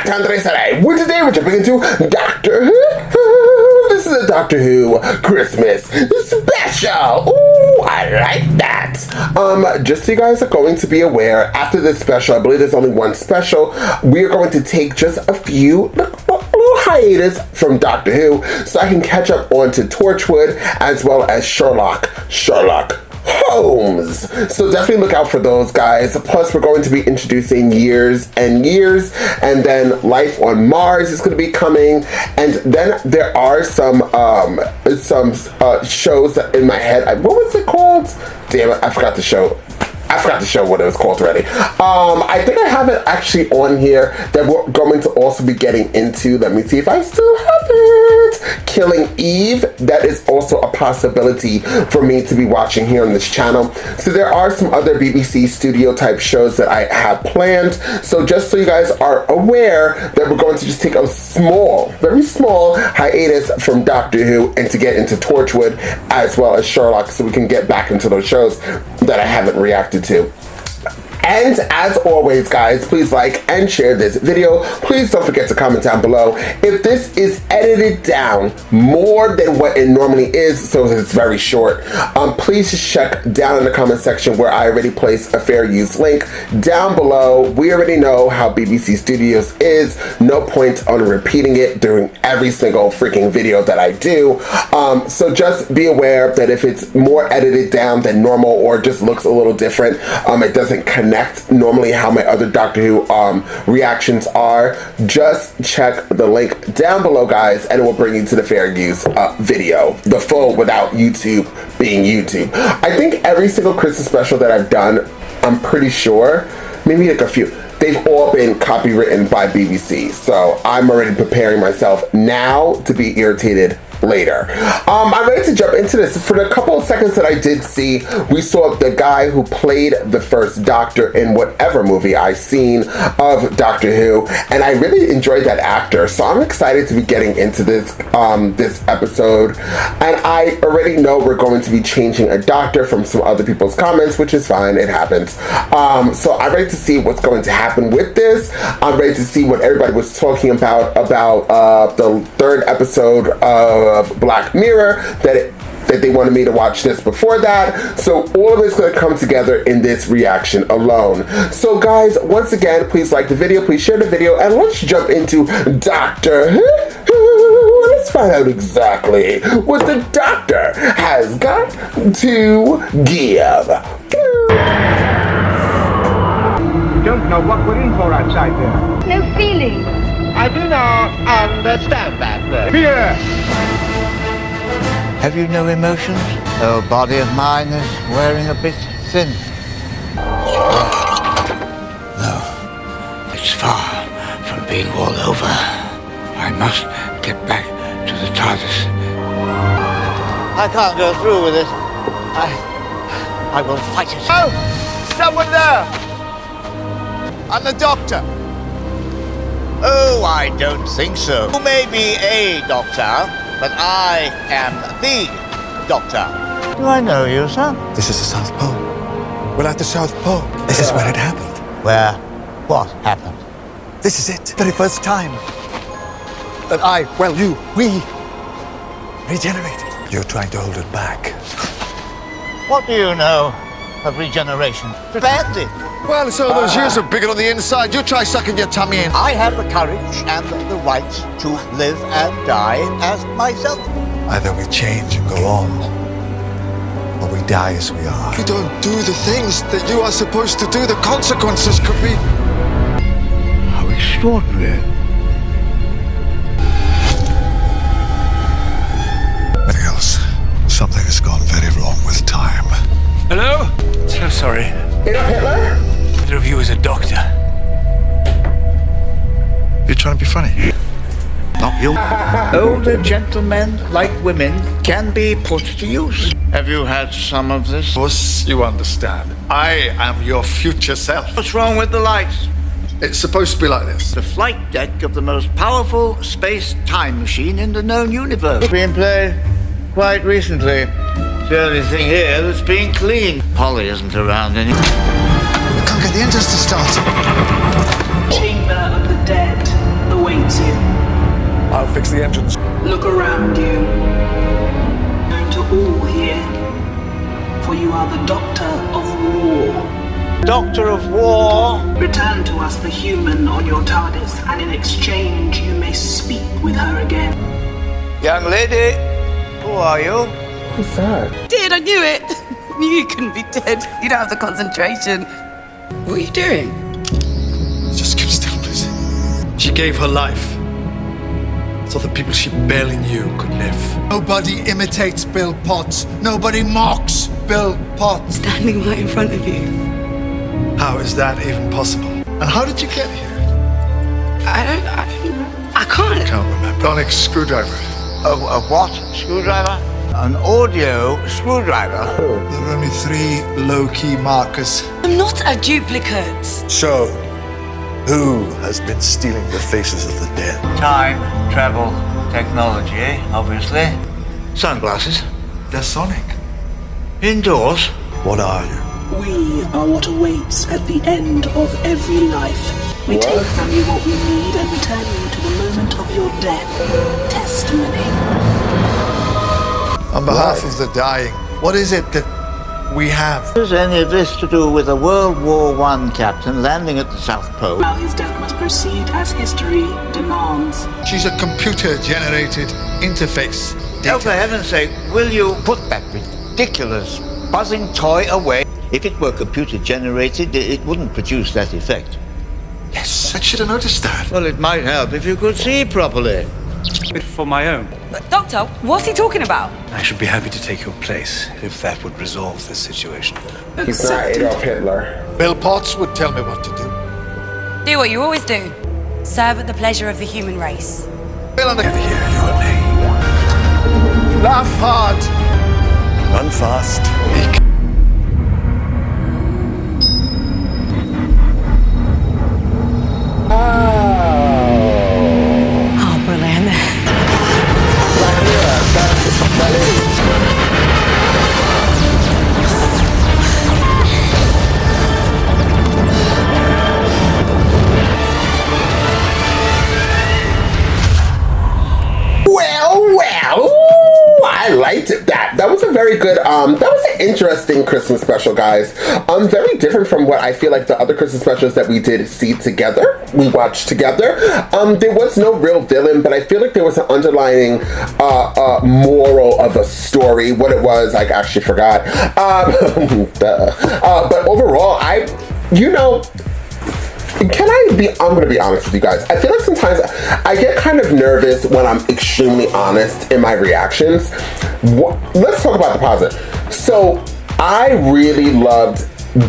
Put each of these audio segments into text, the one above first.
Andre Sarai. Today we're jumping into Doctor Who. This is a Doctor Who Christmas special. Ooh, I like that. Just so you guys are going to be aware, after this special, I believe there's only one special, we are going to take just a few little hiatus from Doctor Who so I can catch up onto Torchwood as well as Sherlock Holmes. So definitely look out for those, guys. Plus, we're going to be introducing Years and Years, and then Life on Mars is going to be coming, and then there are some shows that in my head. What was it called? Damn it, I forgot the show what it was called already. I think I have it actually on here that we're going to also be getting into. Let me see if I still have it. Killing Eve. That is also a possibility for me to be watching here on this channel. So there are some other BBC studio type shows that I have planned. So just so you guys are aware that we're going to just take a very small hiatus from Doctor Who and to get into Torchwood as well as Sherlock, so we can get back into those shows that I haven't reacted to. And as always, guys, please like and share this video. Please don't forget to comment down below if this is edited down more than what it normally is, so it's very short. Please just check down in the comment section where I already placed a fair use link down below. We already know how BBC Studios is. No point on repeating it during every single freaking video that I do. So just be aware that if it's more edited down than normal or just looks a little different, it doesn't connect normally how my other Doctor Who reactions are, just check the link down below, guys, and it will bring you to the fair use video, the full without YouTube being YouTube. I think every single Christmas special that I've done, I'm pretty sure, maybe like a few, they've all been copywritten by BBC, so I'm already preparing myself now to be irritated later. I'm ready to jump into this. For the couple of seconds that I did see, we saw the guy who played the first Doctor in whatever movie I've seen of Doctor Who, and I really enjoyed that actor, so I'm excited to be getting into this this episode. And I already know we're going to be changing a Doctor from some other people's comments, which is fine, it happens. So I'm ready to see what's going to happen with this. I'm ready to see what everybody was talking about the third episode of Black Mirror, that they wanted me to watch this before that. So all of it's going to come together in this reaction alone. So guys, once again, please like the video, please share the video, and let's jump into Doctor Who. Let's find out exactly what the Doctor has got to give. You don't know what we're in for outside there. No feeling. I do not understand that. Fear! Have you no emotions? Oh, body of mine is wearing a bit thin. No, it's far from being all over. I must get back to the TARDIS. I can't go through with it. I will fight it. Oh! Someone there! I'm the Doctor. Oh, I don't think so. You may be a doctor, but I am the Doctor. Do I know you, sir? This is the South Pole. We're at the South Pole. This is where it happened. Where? What happened? This is it. Very first time that we regenerated. You're trying to hold it back. What do you know of regeneration? Splendid. Well, it's all those years are bigger on the inside. You try sucking your tummy in. I have the courage and the right to live and die as myself. Either we change and go on, or we die as we are. You don't do the things that you are supposed to do. The consequences could be... How extraordinary. Nothing else. Something has gone very wrong with time. Hello? So sorry. Hitler? Neither of you is a doctor. You're trying to be funny. Not you. Older gentlemen, like women, can be put to use. Have you had some of this? Of course you understand. I am your future self. What's wrong with the lights? It's supposed to be like this. The flight deck of the most powerful space-time machine in the known universe. Being played quite recently. It's the only thing here that's being cleaned. Polly isn't around anymore. We can't get the engines to start. Chamber of the Dead. awaits you. I'll fix the engines. Look around you. Known to all here, for you are the Doctor of War. Doctor of War. Return to us the human on your TARDIS, and in exchange you may speak with her again. Young lady, who are you? Who's that? Did, I knew it. Knew you couldn't be dead. You don't have the concentration. What are you doing? Just keep still, please. She gave her life so the people she barely knew could live. Nobody imitates Bill Potts. Nobody mocks Bill Potts. Standing right in front of you. How is that even possible? And how did you get here? I can't. Can't remember. Sonic screwdriver. A what? Screwdriver? An audio screwdriver. There are only 3 low-key markers. I'm not a duplicate. So, who has been stealing the faces of the dead? Time travel technology, obviously. Sunglasses. They're Sonic. Indoors. What are you? We are what awaits at the end of every life. We take from you what we need and return you to the moment of your death. Testimony. On behalf of the dying, what is it that we have? Is any of this to do with a World War I captain landing at the South Pole? Now his death must proceed as history demands. She's a computer-generated interface. Oh, for heaven's sake, will you put that ridiculous buzzing toy away? If it were computer-generated, it wouldn't produce that effect. Yes, I should have noticed that. Well, it might help if you could see properly. For my own. Doctor, what's he talking about? I should be happy to take your place if that would resolve this situation. He's not Adolf Hitler. Bill Potts would tell me what to do. Do what you always do. Serve at the pleasure of the human race. Bill on the... Here, you and me. Laugh hard. Run fast. Oh, brilliant. Well, I liked it. That was a very good, that was an interesting Christmas special, guys. Very different from what I feel like the other Christmas specials that we did see together, we watched together. There was no real villain, but I feel like there was an underlying moral of a story. What it was, I actually forgot. But overall, I'm gonna be honest with you guys. I feel like sometimes I get kind of nervous when I'm extremely honest in my reactions. Let's talk about the positive. So I really loved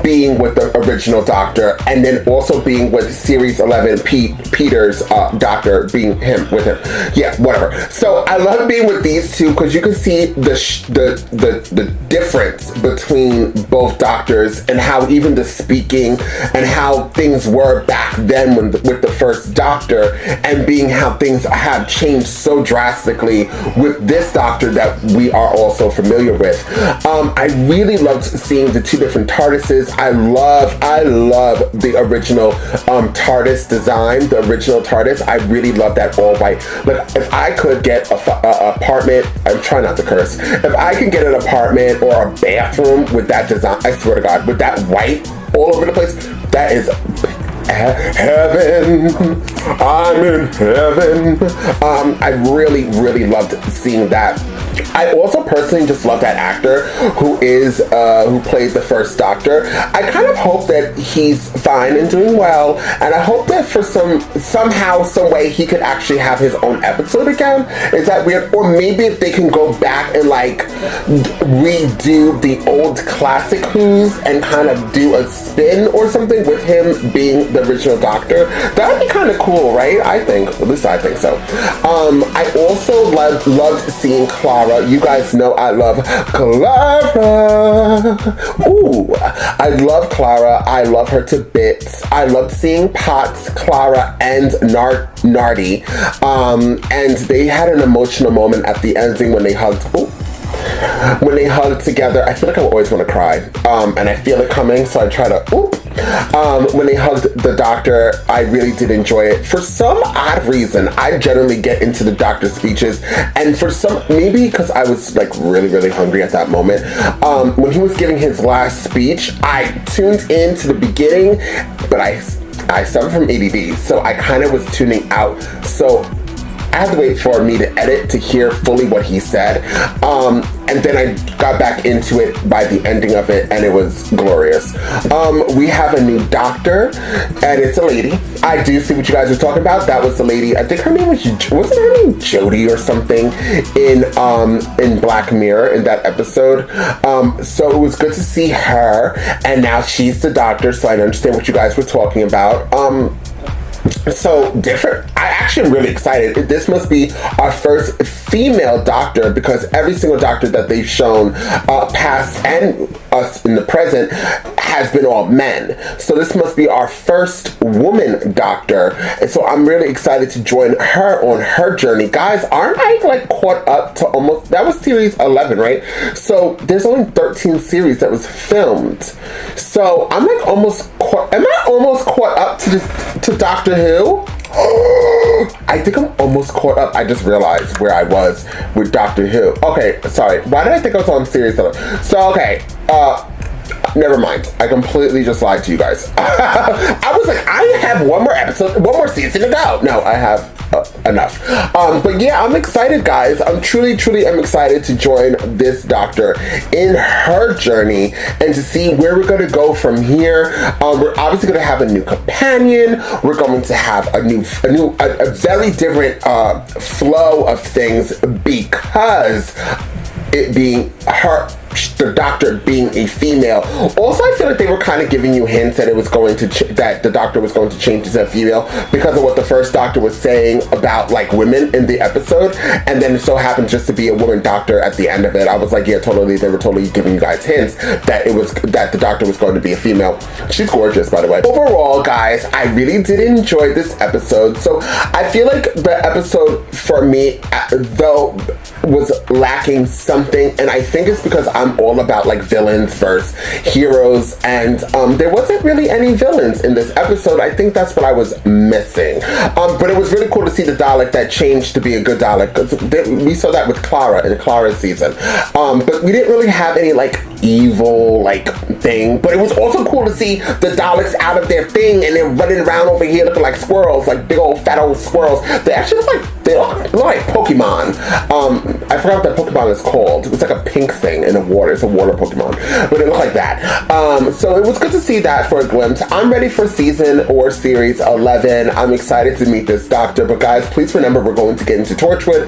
being with the original Doctor, and then also being with Series 11, Peter's Doctor, being him with him. Yeah, whatever. So I love being with these two because you can see the difference between both Doctors and how even the speaking and how things were back then with the first Doctor, and being how things have changed so drastically with this Doctor that we are also familiar with. I really loved seeing the two different TARDISes. I love the original TARDIS design, the original TARDIS. I really love that all white. Like, if I could get a apartment, I'm trying not to curse. If I could get an apartment or a bathroom with that design, I swear to God, with that white all over the place, that is heaven. I'm in heaven. I really, really loved seeing that. I also personally just love that actor who played the first Doctor. I kind of hope that he's fine and doing well, and I hope that for somehow, some way, he could actually have his own episode again. Is that weird? Or maybe if they can go back and like redo the old classic Who's and kind of do a spin or something with him being the original Doctor. That would be kind of cool, right? I think. At least I think so. I also loved seeing Clara. You guys know I love Clara. Ooh, I love Clara. I love her to bits. I loved seeing Potts, Clara, and Nardi. And they had an emotional moment at the ending when they hugged. Ooh. When they hugged together. I feel like I always want to cry. And I feel it coming, so I try to. Ooh. when they hugged the Doctor, I really did enjoy it. For some odd reason, I generally get into the Doctor's speeches, and for some, maybe because I was like really, really hungry at that moment, when he was giving his last speech, I tuned in to the beginning, but I suffer from ADD, so I kind of was tuning out. So I had to wait for me to edit to hear fully what he said. And then I got back into it by the ending of it, and it was glorious. We have a new Doctor, and it's a lady. I do see what you guys are talking about. That was the lady. I think her name wasn't her name Jodie or something in Black Mirror in that episode. So it was good to see her, and now she's the Doctor. So I understand what you guys were talking about. So different. I actually am really excited. This must be our first female Doctor, because every single Doctor that they've shown, past and us in the present, has been all men. So this must be our first woman Doctor, and so I'm really excited to join her on her journey. Guys, aren't I like caught up to almost, that was series 11, right? So there's only 13 series that was filmed. So I'm like almost caught, am I almost caught up to Doctor Who? I think I'm almost caught up. I just realized where I was with Doctor Who. Okay, sorry. Why did I think I was on series 11? So, okay, never mind. I completely just lied to you guys. I was like, I have one more episode, one more season to go. No, I have enough. But yeah, I'm excited, guys. I'm truly am excited to join this Doctor in her journey and to see where we're going to go from here. We're obviously going to have a new companion. We're going to have a very different flow of things, because it being her, the Doctor being a female. Also, I feel like they were kind of giving you hints that it was going to that the Doctor was going to change to a female because of what the first Doctor was saying about like women in the episode, and then it so happened just to be a woman Doctor at the end of it. I was like, yeah, totally. They were totally giving you guys hints that the Doctor was going to be a female. She's gorgeous, by the way. Overall, guys, I really did enjoy this episode. So I feel like the episode for me, though, was lacking something, and I think it's because I'm all about like villains versus heroes, and there wasn't really any villains in this episode. I think that's what I was missing. But it was really cool to see the Dalek that changed to be a good Dalek, because we saw that with Clara in Clara's season. But we didn't really have any like evil like thing, but it was also cool to see the Daleks out of their thing and they're running around over here looking like squirrels, like big old fat old squirrels. They actually look like Pokemon. I forgot what that Pokemon is called. It was like a pink thing in the water. It's a water Pokemon, but it looked like that. So it was good to see that for a glimpse. I'm ready for season or series 11. I'm excited to meet this Doctor, but guys, please remember we're going to get into Torchwood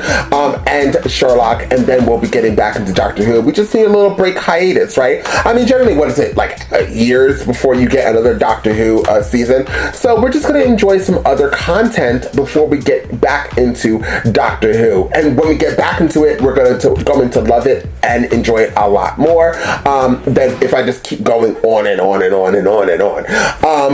and Sherlock, and then we'll be getting back into Doctor Who. We just need a little break hiatus, right? I mean, generally, what is it, like years before you get another Doctor Who season? So we're just going to enjoy some other content before we get back into Doctor Who. And when we get back into it, we're going to love it and enjoy it a lot more than if I just keep going on and on and on and on and on.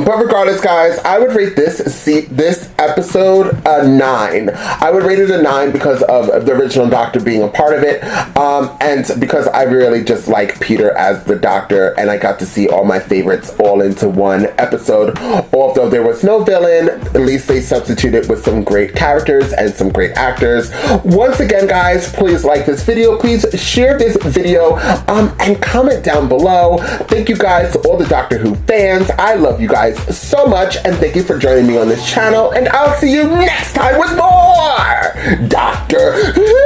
But regardless, guys, I would rate this episode a 9. I would rate it a 9 because of the original Doctor being a part of it, and because I really just like Peter as the Doctor, and I got to see all my favorites all into one episode. Although there was no villain, at least they substituted with some great characters and some great actors. Once again, guys, please like this video, please share this video, and comment down below. Thank you guys to all the Doctor Who fans. I love you guys so much, and thank you for joining me on this channel, and I'll see you next time with more Doctor Who.